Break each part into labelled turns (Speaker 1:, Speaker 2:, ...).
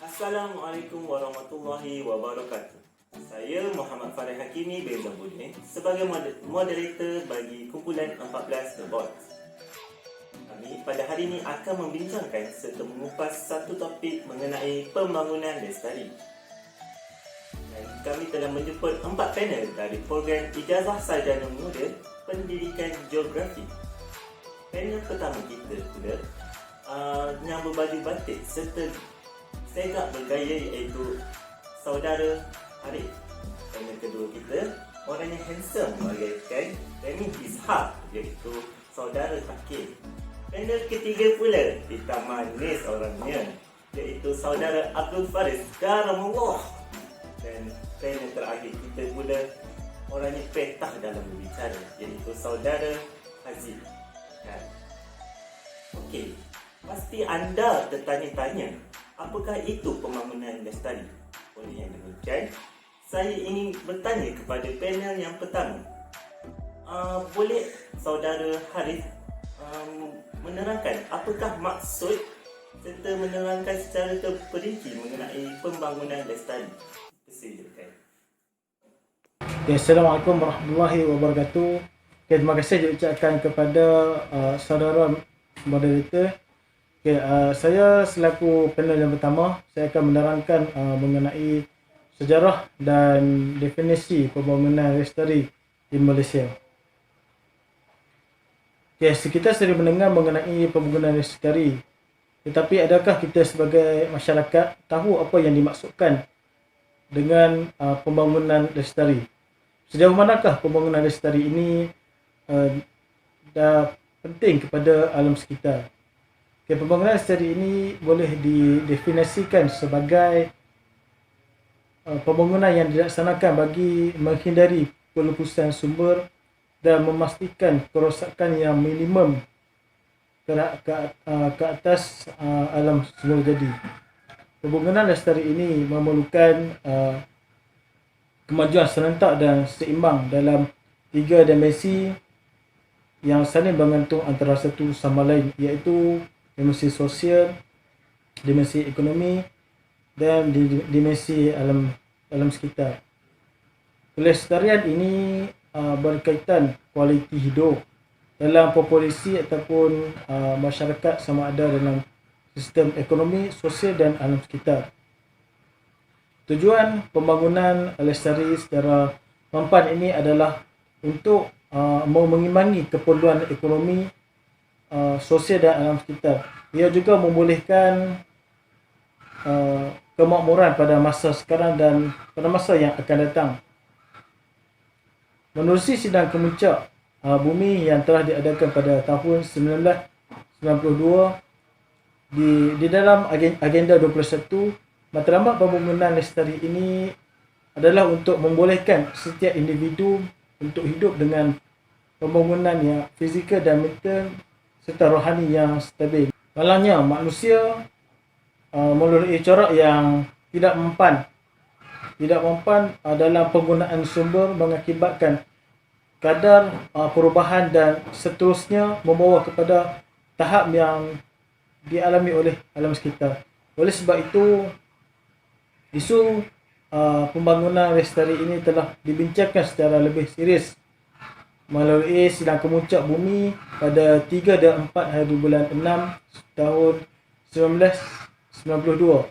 Speaker 1: Assalamualaikum warahmatullahi wabarakatuh. Saya Muhammad Farid Hakimi bin Zambuddin sebagai moderator bagi kumpulan 14 The Boys. Kami pada hari ini akan membincangkan serta mengupas satu topik mengenai pembangunan lestari. Dan kami telah menjemput 4 panel dari program Ijazah Sarjana Muda Pendidikan Geografi. Panel pertama kita pula yang berbaju batik serta segak bergaya iaitu saudara Arif. Panel kedua kita orang yang handsome bagaikan Remy Ishak iaitu saudara Takir. Panel ketiga pula hitam manis orangnya iaitu saudara Abdul Faris Karamullah. Dan panel terakhir kita pula orangnya petah dalam berbicara iaitu saudara Haziq. Okey, pasti anda tertanya-tanya, apakah itu pembangunan lestari? Oleh yang demikian, saya ingin bertanya kepada panel yang pertama. Boleh saudara Harith menerangkan apakah maksud serta menerangkan secara terperinci mengenai pembangunan lestari? Silakan.
Speaker 2: Assalamualaikum warahmatullahi wabarakatuh. Terima kasih diucapkan kepada saudara moderator. Saya selaku panel yang pertama, saya akan menerangkan mengenai sejarah dan definisi pembangunan lestari di Malaysia. Kita sering mendengar mengenai pembangunan lestari, tetapi adakah kita sebagai masyarakat tahu apa yang dimaksudkan dengan pembangunan lestari? Sejauh manakah pembangunan lestari ini dah penting kepada alam sekitar? Pembangunan lestari ini boleh didefinisikan sebagai pembangunan yang dilaksanakan bagi menghindari pelupusan sumber dan memastikan kerosakan yang minimum ke atas alam semula jadi. Pembangunan lestari ini memerlukan kemajuan serentak dan seimbang dalam 3 dimensi yang saling bergantung antara satu sama lain, iaitu dimensi sosial, dimensi ekonomi dan dimensi alam sekitar. Pelestarian ini berkaitan kualiti hidup dalam populasi ataupun masyarakat sama ada dalam sistem ekonomi, sosial dan alam sekitar. Tujuan pembangunan lestari secara mampan ini adalah untuk mengimbangi keperluan ekonomi, sosial dan alam sekitar. Ia juga membolehkan kemakmuran pada masa sekarang dan pada masa yang akan datang. Menerusi sidang kemuncak bumi yang telah diadakan pada tahun 1992 di dalam agenda 21, matlamat pembangunan lestari ini adalah untuk membolehkan setiap individu untuk hidup dengan pembangunan yang fizikal dan mental serta rohani yang stabil. Malangnya manusia melalui corak yang tidak mempan dalam penggunaan sumber mengakibatkan kadar perubahan dan seterusnya membawa kepada tahap yang dialami oleh alam sekitar. Oleh sebab itu, isu pembangunan lestari ini telah dibincangkan secara lebih serius melalui sidang kemuncak bumi pada 3 dan 4 hari bulan 6 tahun 1992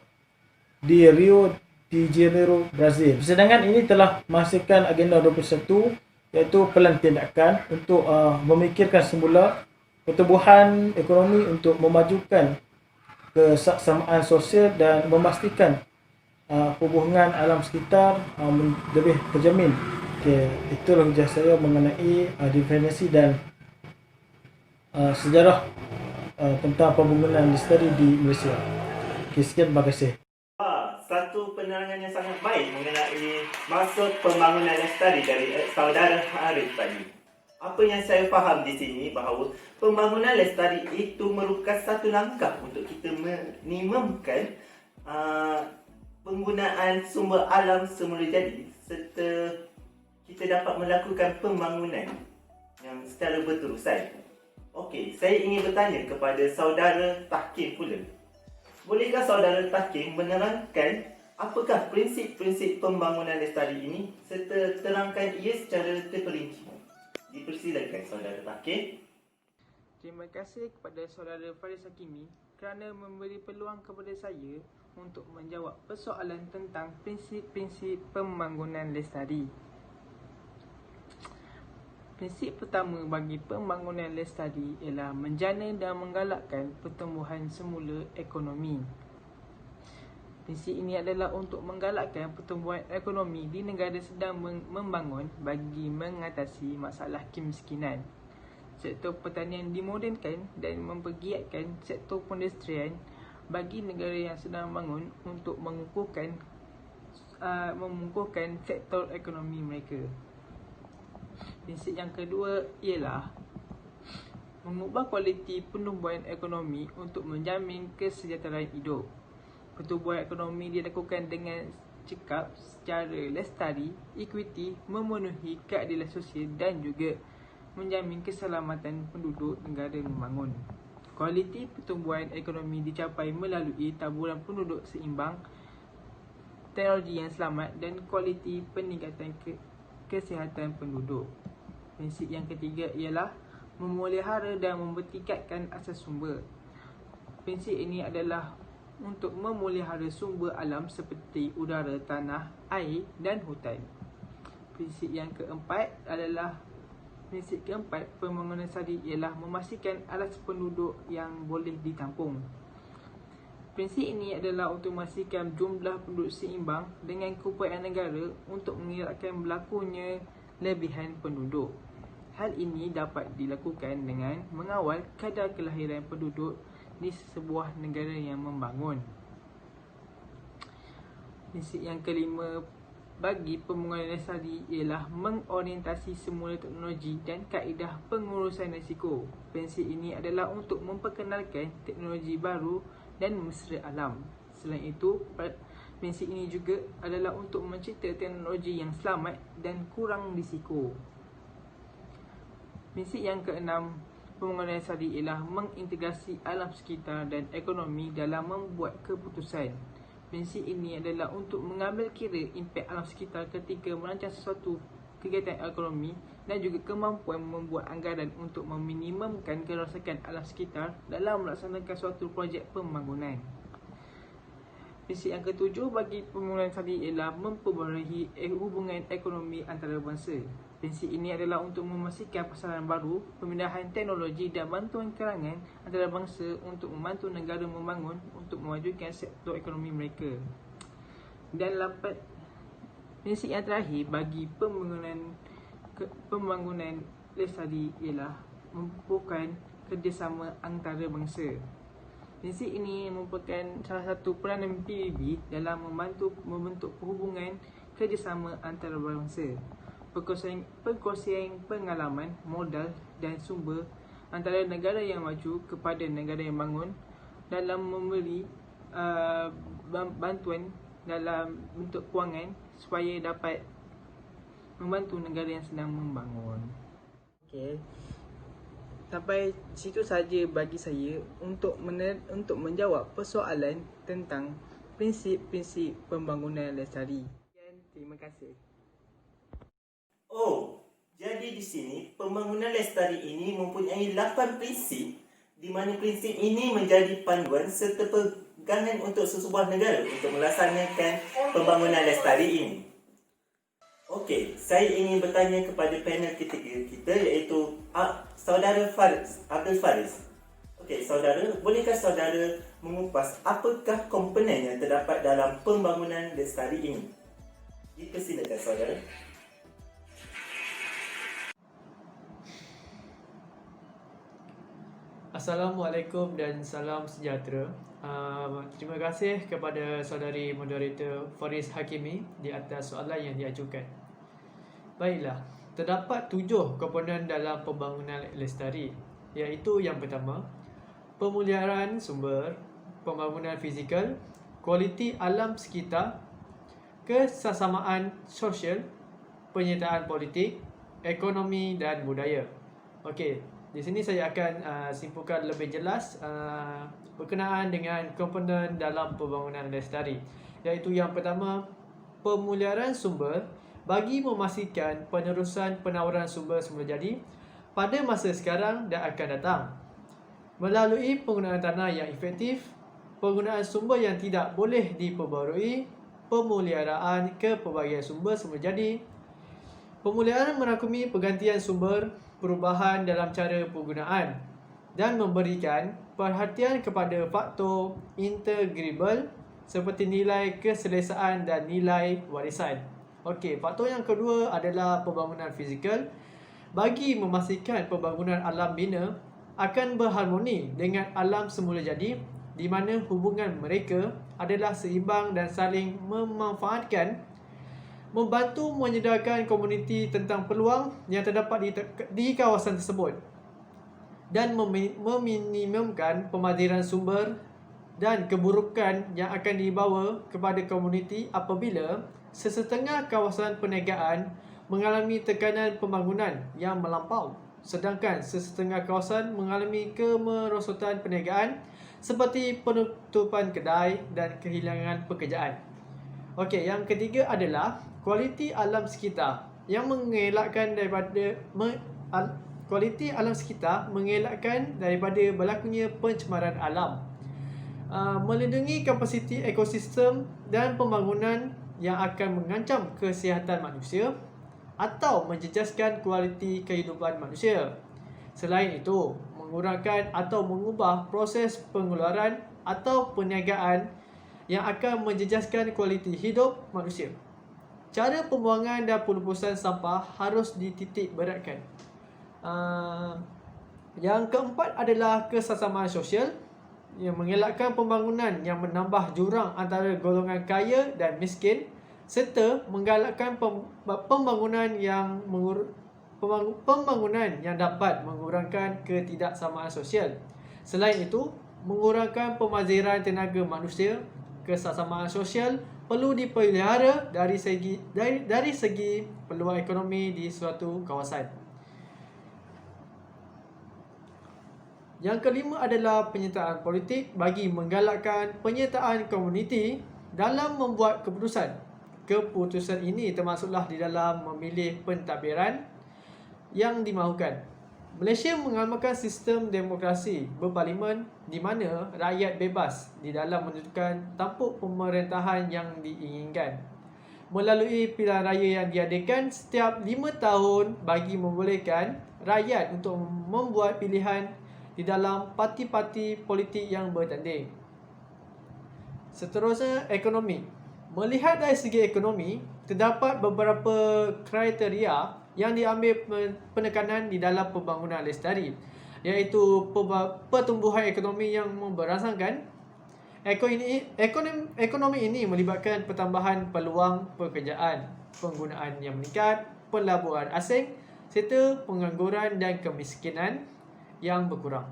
Speaker 2: di Rio de Janeiro, Brazil. Persidangan ini telah menghasilkan agenda 21, iaitu pelan tindakan untuk memikirkan semula pertumbuhan ekonomi untuk memajukan keseksama sosial dan memastikan hubungan alam sekitar lebih terjamin. Itulah ujian saya mengenai definisi dan sejarah tentang pembangunan lestari di Malaysia. Sekian, terima kasih.
Speaker 1: Satu penerangan yang sangat baik mengenai maksud pembangunan lestari dari saudara Harith tadi. Apa yang saya faham di sini bahawa pembangunan lestari itu merupakan satu langkah untuk kita minimumkan penggunaan sumber alam semula jadi serta kita dapat melakukan pembangunan yang secara berterusan. Okey, saya ingin bertanya kepada saudara Takir pula. bolehkah saudara Takim menerangkan apakah prinsip-prinsip pembangunan lestari ini serta terangkan ia secara terperinci? Dipersilakan saudara Takim.
Speaker 3: Terima kasih kepada saudara Faris Hakimi kerana memberi peluang kepada saya untuk menjawab persoalan tentang prinsip-prinsip pembangunan lestari. Prinsip pertama bagi pembangunan lestari ialah menjana dan menggalakkan pertumbuhan semula ekonomi. Prinsip ini adalah untuk menggalakkan pertumbuhan ekonomi di negara sedang membangun bagi mengatasi masalah kemiskinan. Sektor pertanian dimodernkan dan mempergiatkan sektor perindustrian bagi negara yang sedang bangun untuk mengukuhkan sektor ekonomi mereka. Prinsip yang kedua ialah mengubah kualiti pertumbuhan ekonomi untuk menjamin kesejahteraan hidup. Pertumbuhan ekonomi dilakukan dengan cekap secara lestari, equity, memenuhi keadilan sosial dan juga menjamin keselamatan penduduk negara membangun. Kualiti pertumbuhan ekonomi dicapai melalui taburan penduduk seimbang, teknologi yang selamat dan kualiti peningkatan kesihatan penduduk. Prinsip yang ketiga ialah memelihara dan mempertingkatkan asas sumber. Prinsip ini adalah untuk memelihara sumber alam seperti udara, tanah, air dan hutan. Prinsip keempat pembangunan lestari ialah memastikan alas penduduk yang boleh ditampung. Prinsip ini adalah untuk memastikan jumlah penduduk seimbang dengan keupayaan negara untuk mengelakkan berlakunya lebihan penduduk. Hal ini dapat dilakukan dengan mengawal kadar kelahiran penduduk di sebuah negara yang membangun. Prinsip yang kelima bagi pembangunan lestari ialah mengorientasi semula teknologi dan kaedah pengurusan risiko. Prinsip ini adalah untuk memperkenalkan teknologi baru dan mesra alam. Selain itu, prinsip ini juga adalah untuk mencipta teknologi yang selamat dan kurang risiko. Prinsip yang keenam pembangunan lestari ialah mengintegrasi alam sekitar dan ekonomi dalam membuat keputusan. Prinsip ini adalah untuk mengambil kira impak alam sekitar ketika merancang sesuatu kegiatan ekonomi dan juga kemampuan membuat anggaran untuk meminimumkan kerosakan alam sekitar dalam melaksanakan suatu projek pembangunan. Prinsip yang ketujuh bagi pembangunan lestari ialah memperbaharui hubungan ekonomi antarabangsa. Prinsip ini adalah untuk memastikan pasaran baru, pemindahan teknologi dan bantuan kewangan antarabangsa untuk membantu negara membangun untuk memajukan sektor ekonomi mereka. Dan prinsip yang terakhir bagi pembangunan lestari ialah merupakan kerjasama antarabangsa. Prinsip ini merupakan salah satu peranan PBB dalam membentuk hubungan kerjasama antarabangsa. Perkongsian pengalaman, modal dan sumber antara negara yang maju kepada negara yang bangun dalam memberi bantuan dalam bentuk kewangan supaya dapat membantu negara yang sedang membangun. Okey. Sampai situ saja bagi saya untuk menjawab persoalan tentang prinsip-prinsip pembangunan lestari. Terima kasih.
Speaker 1: Oh, jadi di sini pembangunan lestari ini mempunyai 8 prinsip di mana prinsip ini menjadi panduan serta pegangan untuk sesebuah negara untuk melaksanakan pembangunan lestari ini. Okey, saya ingin bertanya kepada panel ketiga kita iaitu saudara Abdul Faris. Okey, saudara, bolehkah saudara mengupas apakah komponen yang terdapat dalam pembangunan lestari ini? Dipersilakan saudara.
Speaker 4: Assalamualaikum dan salam sejahtera. Terima kasih kepada saudari moderator Faris Hakimi di atas soalan yang diajukan. Baiklah, terdapat 7 komponen dalam pembangunan lestari, iaitu yang pertama, pemeliharaan sumber, pembangunan fizikal, kualiti alam sekitar, kesesamaan sosial, penyertaan politik, ekonomi dan budaya. Okey, di sini saya akan simpulkan lebih jelas berkenaan dengan komponen dalam pembangunan lestari, iaitu yang pertama, pemeliharaan sumber bagi memastikan penerusan penawaran sumber semula jadi pada masa sekarang dan akan datang melalui penggunaan tanah yang efektif, penggunaan sumber yang tidak boleh diperbarui, pemeliharaan kepelbagaian sumber semula jadi. Pemeliharaan merangkumi pergantian sumber, perubahan dalam cara penggunaan dan memberikan perhatian kepada faktor integrable seperti nilai keselesaan dan nilai warisan. Okey, faktor yang kedua adalah pembangunan fizikal bagi memastikan pembangunan alam bina akan berharmoni dengan alam semula jadi di mana hubungan mereka adalah seimbang dan saling memanfaatkan, membantu menyedarkan komuniti tentang peluang yang terdapat di kawasan tersebut dan meminimumkan pemadiran sumber dan keburukan yang akan dibawa kepada komuniti apabila sesetengah kawasan perniagaan mengalami tekanan pembangunan yang melampau, sedangkan sesetengah kawasan mengalami kemerosotan perniagaan seperti penutupan kedai dan kehilangan pekerjaan. Okey, yang ketiga adalah kualiti alam sekitar yang mengelakkan kualiti alam sekitar mengelakkan daripada berlakunya pencemaran alam, melindungi kapasiti ekosistem dan pembangunan yang akan mengancam kesihatan manusia atau menjejaskan kualiti kehidupan manusia. Selain itu, mengurangkan atau mengubah proses pengeluaran atau perniagaan yang akan menjejaskan kualiti hidup manusia. Cara pembuangan dan pelupusan sampah harus dititik beratkan. Yang keempat adalah kesesamaan sosial yang mengelakkan pembangunan yang menambah jurang antara golongan kaya dan miskin serta menggalakkan pembangunan yang dapat mengurangkan ketidaksamaan sosial. Selain itu, mengurangkan pemaziran tenaga manusia. Kesesamaan sosial perlu dipelihara dari segi peluang ekonomi di suatu kawasan. Yang kelima adalah penyertaan politik bagi menggalakkan penyertaan komuniti dalam membuat keputusan. Keputusan ini termasuklah di dalam memilih pentadbiran yang dimahukan. Malaysia mengamalkan sistem demokrasi berparlimen di mana rakyat bebas di dalam menentukan tampuk pemerintahan yang diinginkan melalui pilihan raya yang diadakan setiap 5 tahun bagi membolehkan rakyat untuk membuat pilihan di dalam parti-parti politik yang bertanding. Seterusnya, ekonomi. Melihat dari segi ekonomi, terdapat beberapa kriteria yang diambil penekanan di dalam pembangunan lestari, iaitu pertumbuhan ekonomi yang berangsangkan. Ekonomi ini melibatkan pertambahan peluang pekerjaan, penggunaan yang meningkat, pelaburan asing serta pengangguran dan kemiskinan yang berkurang.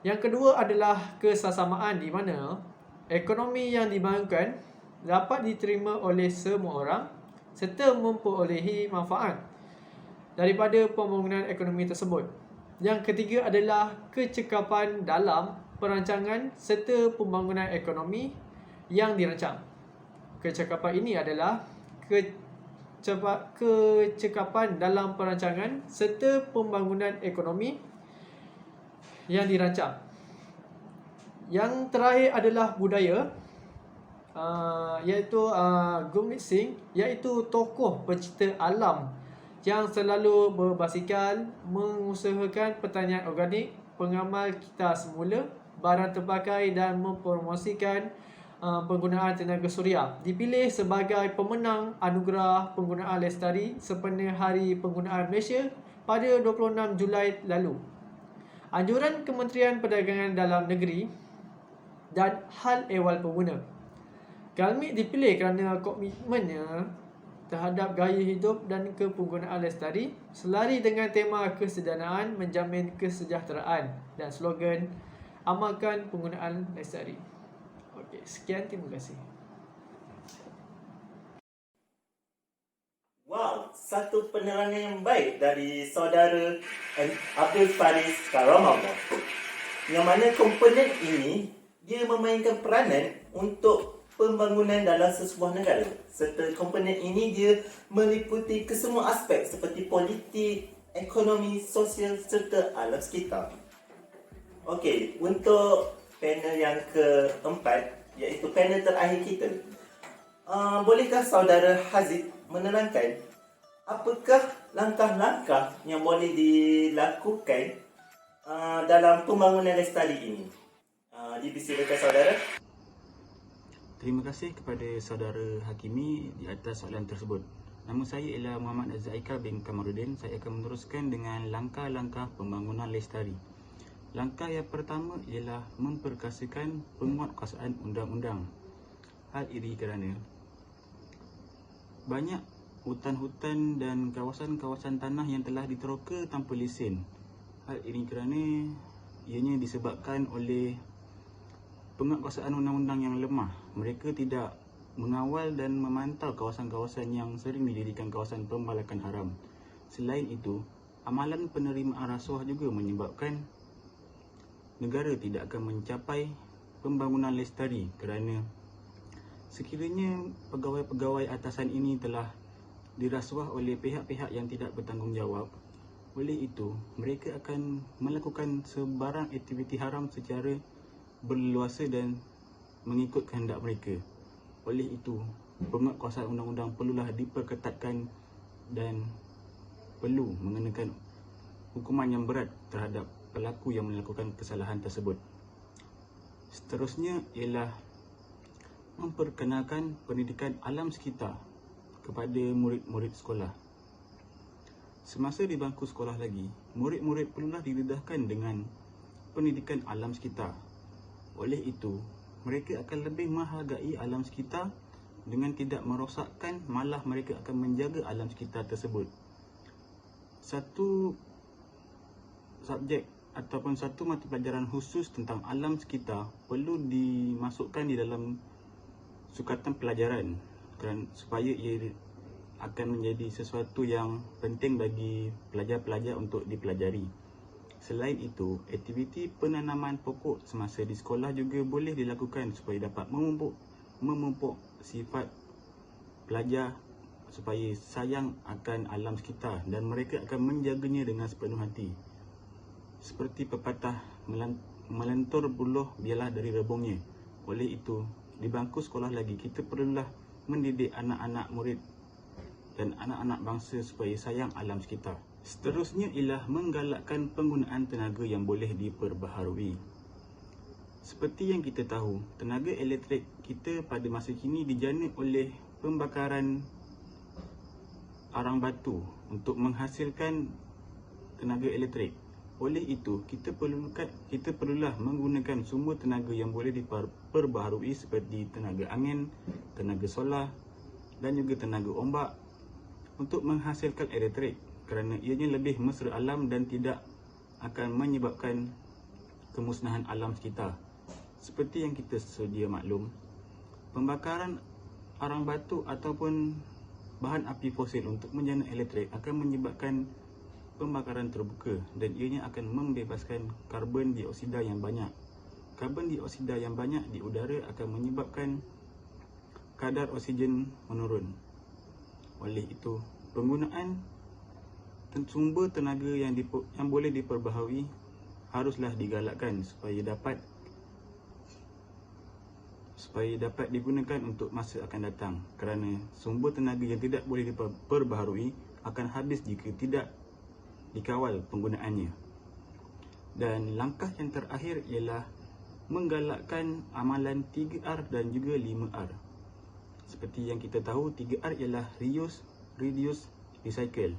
Speaker 4: Yang kedua adalah kesesamaan di mana ekonomi yang dibangunkan dapat diterima oleh semua orang serta memperolehi manfaat daripada pembangunan ekonomi tersebut. Yang ketiga adalah kecekapan dalam perancangan serta pembangunan ekonomi yang dirancang. Kecekapan ini adalah kecekapan dalam perancangan serta pembangunan ekonomi yang dirancang. Yang terakhir adalah budaya, iaitu Gurmit Singh, iaitu tokoh pencipta alam yang selalu berbasikal mengusahakan pertanian organik, pengamal kita semula, barang terpakai dan mempromosikan penggunaan tenaga suria. Dipilih sebagai pemenang anugerah penggunaan lestari sempena Hari Penggunaan Malaysia pada 26 Julai lalu. Anjuran Kementerian Perdagangan Dalam Negeri dan Hal Ehwal Pengguna. Galmit dipilih kerana komitmennya terhadap gaya hidup dan kepenggunaan lestari selari dengan tema kesederhanaan menjamin kesejahteraan dan slogan amalkan penggunaan lestari. Okey, sekian, terima kasih.
Speaker 1: Wow, satu penerangan yang baik dari saudara Abdul Faris Karamullah. Yang mana komponen ini dia memainkan peranan untuk pembangunan dalam sesebuah negara. Serta komponen ini dia meliputi kesemua aspek seperti politik, ekonomi, sosial serta alam sekitar. Okey, untuk panel yang keempat, iaitu panel terakhir kita. Bolehkah saudara Haziq menerangkan apakah langkah-langkah yang boleh dilakukan dalam pembangunan lestari ini? Dipersilakan saudara.
Speaker 5: Terima kasih kepada saudara Hakimi di atas soalan tersebut. Nama saya ialah Muhammad Azzaika bin Kamarudin. Saya akan meneruskan dengan langkah-langkah pembangunan lestari. Langkah yang pertama ialah memperkasakan penguatkuasaan undang-undang. Hal ini kerana banyak hutan-hutan dan kawasan-kawasan tanah yang telah diteroka tanpa lesen. Hal ini kerana ianya disebabkan oleh penguatkuasaan undang-undang yang lemah. Mereka tidak mengawal dan memantau kawasan-kawasan yang sering dijadikan kawasan pembalakan haram. Selain itu, amalan penerimaan rasuah juga menyebabkan negara tidak akan mencapai pembangunan lestari kerana sekiranya pegawai-pegawai atasan ini telah dirasuah oleh pihak-pihak yang tidak bertanggungjawab, oleh itu mereka akan melakukan sebarang aktiviti haram secara berleluasa dan mengikut kehendak mereka. Oleh itu, penguatkuasaan undang-undang perlulah diperketatkan dan perlu mengenakan hukuman yang berat terhadap pelaku yang melakukan kesalahan tersebut. Seterusnya ialah memperkenalkan pendidikan alam sekitar kepada murid-murid sekolah. Semasa di bangku sekolah lagi, murid-murid perlulah didedahkan dengan pendidikan alam sekitar. Oleh itu, mereka akan lebih menghargai alam sekitar dengan tidak merosakkan, malah mereka akan menjaga alam sekitar tersebut. Satu subjek ataupun satu mata pelajaran khusus tentang alam sekitar perlu dimasukkan di dalam sukatan pelajaran supaya ia akan menjadi sesuatu yang penting bagi pelajar-pelajar untuk dipelajari. Selain itu, aktiviti penanaman pokok semasa di sekolah juga boleh dilakukan supaya dapat memupuk sifat pelajar supaya sayang akan alam sekitar dan mereka akan menjaganya dengan sepenuh hati. Seperti pepatah, melentur buluh biarlah dari rebungnya. Oleh itu, di bangku sekolah lagi kita perlulah mendidik anak-anak murid dan anak-anak bangsa supaya sayang alam sekitar. Seterusnya ialah menggalakkan penggunaan tenaga yang boleh diperbaharui. Seperti yang kita tahu, tenaga elektrik kita pada masa kini dijana oleh pembakaran arang batu untuk menghasilkan tenaga elektrik. Oleh itu, kita perlulah menggunakan sumber tenaga yang boleh diperbaharui seperti tenaga angin, tenaga solar dan juga tenaga ombak untuk menghasilkan elektrik kerana ianya lebih mesra alam dan tidak akan menyebabkan kemusnahan alam sekitar. Seperti yang kita sedia maklum, pembakaran arang batu ataupun bahan api fosil untuk menjana elektrik akan menyebabkan pembakaran terbuka dan ianya akan membebaskan karbon dioksida yang banyak. Karbon dioksida yang banyak di udara akan menyebabkan kadar oksigen menurun. Oleh itu, penggunaan sumber tenaga yang boleh diperbaharui haruslah digalakkan supaya dapat digunakan untuk masa akan datang kerana sumber tenaga yang tidak boleh diperbaharui akan habis jika tidak dikawal penggunaannya. Dan langkah yang terakhir ialah menggalakkan amalan 3R dan juga 5R. Seperti yang kita tahu, 3R ialah reuse, reduce, recycle.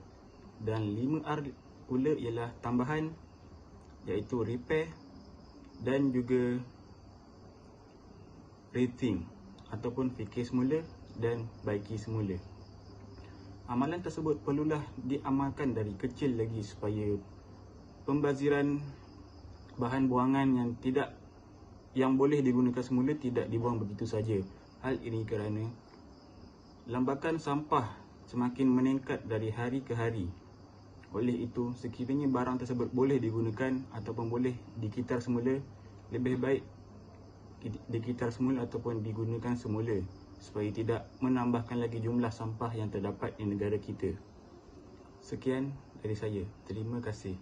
Speaker 5: Dan 5R pula ialah tambahan, iaitu repair dan juga rethink ataupun fikir semula dan baiki semula. Amalan tersebut perlulah diamalkan dari kecil lagi supaya pembaziran bahan buangan yang boleh digunakan semula tidak dibuang begitu saja. Hal ini kerana lambakan sampah semakin meningkat dari hari ke hari. Oleh itu, sekiranya barang tersebut boleh digunakan ataupun boleh dikitar semula, lebih baik dikitar semula ataupun digunakan semula supaya tidak menambahkan lagi jumlah sampah yang terdapat di negara kita. Sekian dari saya. Terima kasih.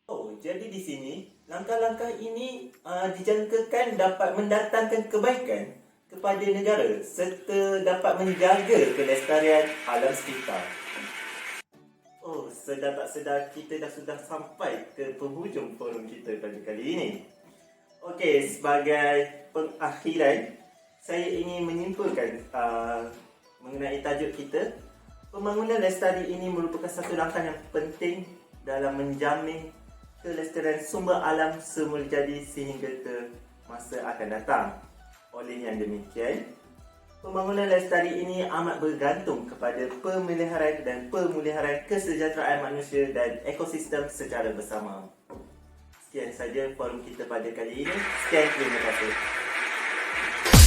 Speaker 1: Oh, jadi di sini langkah-langkah ini dijangkakan dapat mendatangkan kebaikan kepada negara serta dapat menjaga kelestarian alam sekitar. Oh, sedar tak sedar kita sudah sampai ke penghujung forum kita pada kali ini. Okey, sebagai pengakhiran, saya ingin menyimpulkan mengenai tajuk kita. Pembangunan lestari ini merupakan satu langkah yang penting dalam menjamin kelestarian sumber alam semula jadi sehingga ke masa akan datang. Oleh yang demikian, pembangunan lestari ini amat bergantung kepada pemeliharaan dan pemuliharaan kesejahteraan manusia dan ekosistem secara bersama. Sekian saja forum kita pada kali ini. Sekian, terima kasih.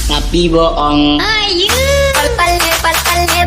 Speaker 6: Tapi bohong.
Speaker 7: Ayu, pal pal le